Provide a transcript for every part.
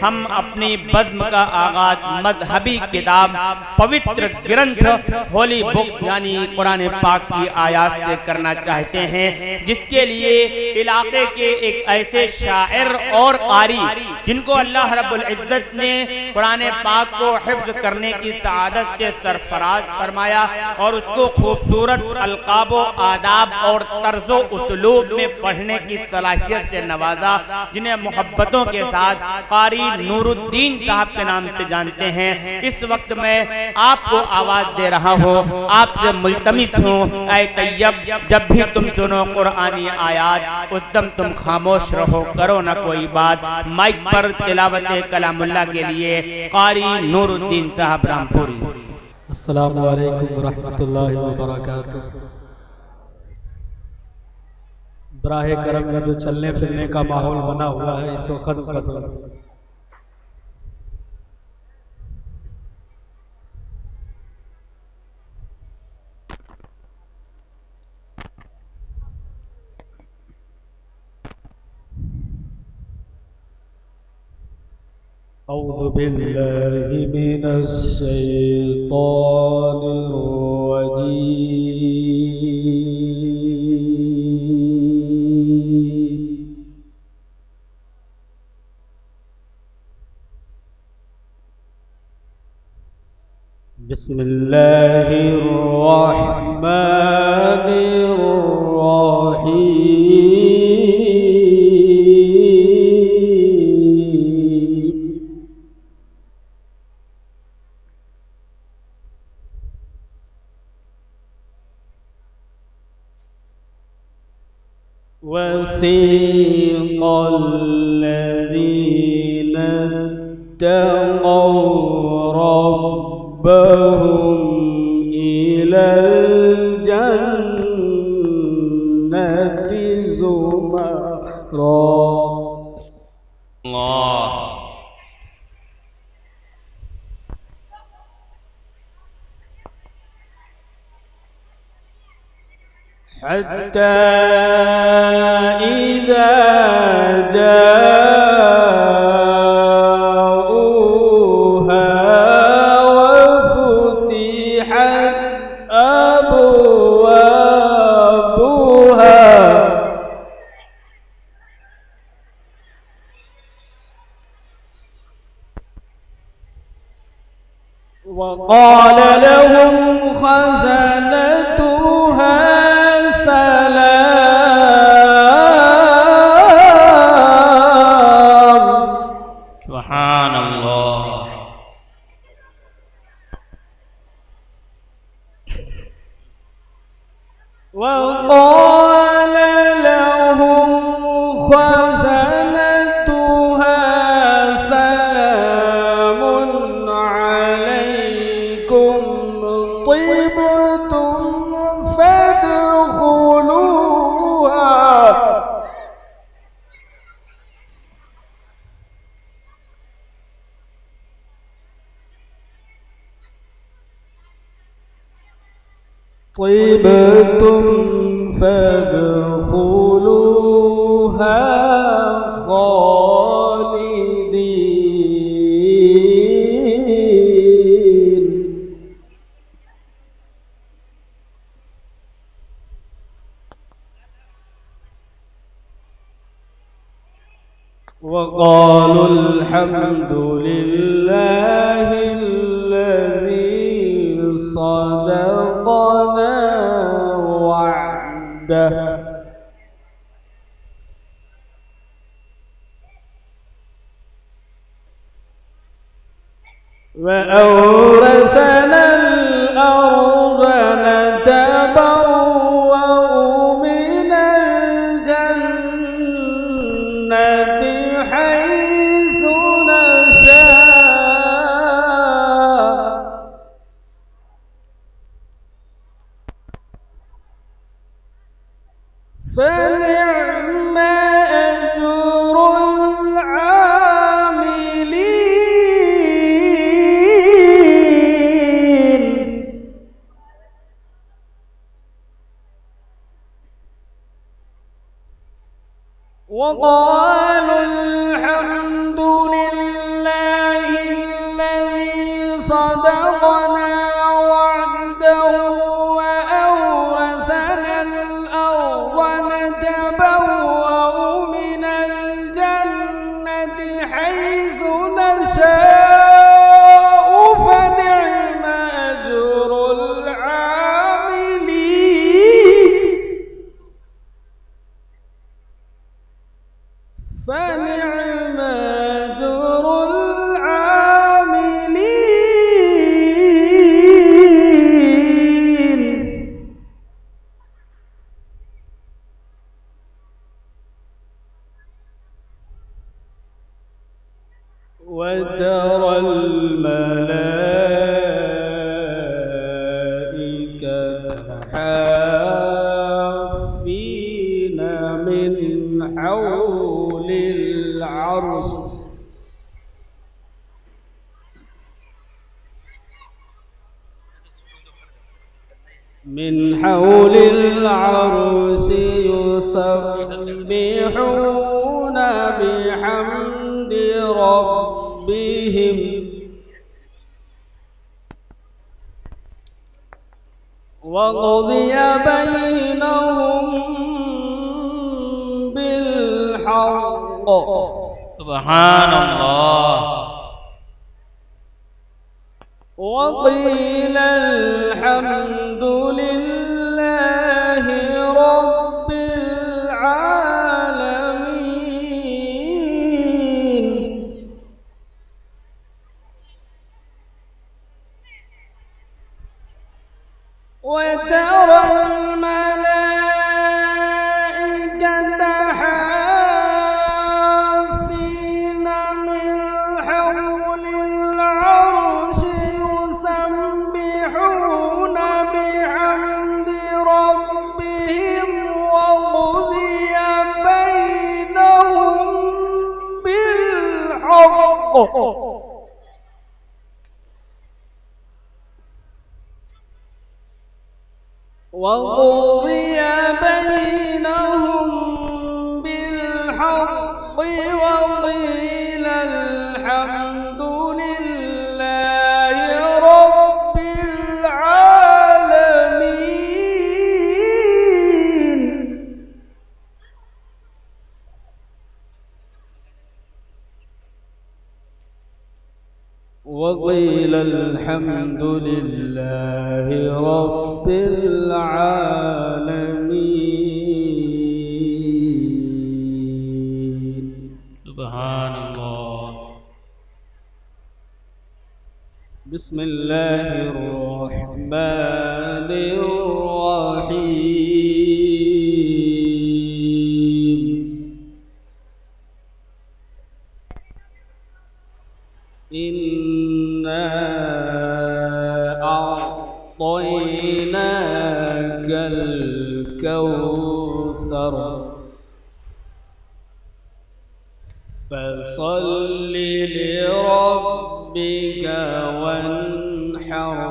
हम अपनी बज़्म का आगाज मजहबी किताब पवित्र ग्रंथ होली बुक यानी कुरान पाक की आयत से करना चाहते हैं, जिसके लिए इलाके के एक ऐसे शायर और कारी जिनको अल्लाह रब्बुल इज्जत ने कुरान पाक को हिफ्ज करने की सआदत से सरफराज फरमाया और उसको खूबसूरत अलकाबो आदाब और तर्जो उसलूब में पढ़ने की सलाहियत से नवाजा, जिन्हें मोहब्बतों के साथ कारी नूरुद्दीन साहब के नाम से जानते हैं। इस वक्त मैं आपको आवाज दे रहा हूँ, आपसे मुल्तमिस हूँ, ऐ तैयब जब भी तुम सुनो कुरानी आयात उस दम तुम खामोश रहो, करो ना कोई बात। माइक पर तिलावत कलामुल्लाह के लिए कारी नूरुद्दीन साहब रामपुरी। अस्सलामु अलैकुम वरहमतुल्लाहि वबरकातुहू। बराहे करम में जो चलने फिरने का माहौल बना हुआ है इसको खत्म कर दो। औज़ु बिल्लाहि मिनश शैतानिर रजीम। बिस्मिल्लाहिर रहमानिर रहीम। वसीक़ الذين اتقوا ربهم إلى الجنة زمرا। حتى إذا جاءوها وفتحت أبوابها وقال لهم خزنتها سلام। سبحان الله। وقال لهم خزنتها سلام عليكم طبتم فادخلوها طبتم فادخلوها خالدين. وقالوا الحمد لله الذي صدقنا وعده وأورثنا الأرض نتبوأ من الجنة حيث نشاء فنعم أجر العاملين. وقالوا الحمد لله فنعم أجر العاملين وترى الملائكة حافين من حول العرش يسبحون بحمد ربهم وقضي بينهم بالحق سبحان الله وقيل الحمد لله رب العالمين وترى الملائكة حافين من حول العرش يسبحون بحمد ربهم وقضي بينهم بالحق وقضي بينهم بالحق وقيل الحمد لله رب العالمين وقيل الحمد لله رب العالمين سبحان الله بسم الله الرحمن الرحيم إنا أعطيناك الكوثر فصل لربك وانحر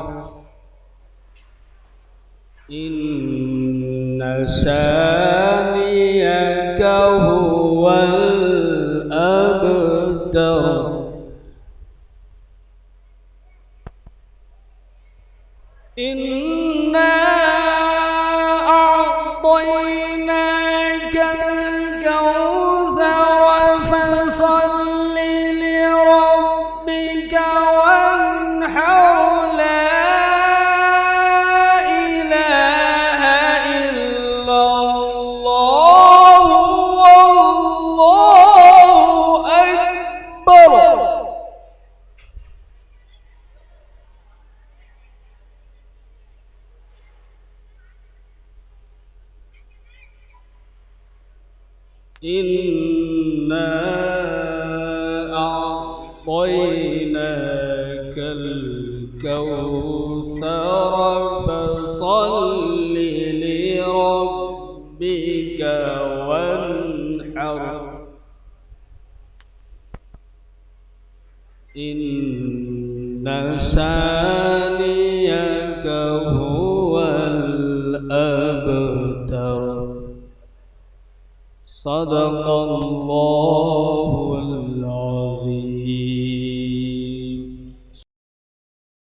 إن شانئك هو الأبتر إنا أعطيناك الكوثر فصل لربك وانحر لا إله إلا الله والله أكبر إنا أعطيناك الكوثر فصل لربك وانحر إن شانئك هو الأبتر صدق الله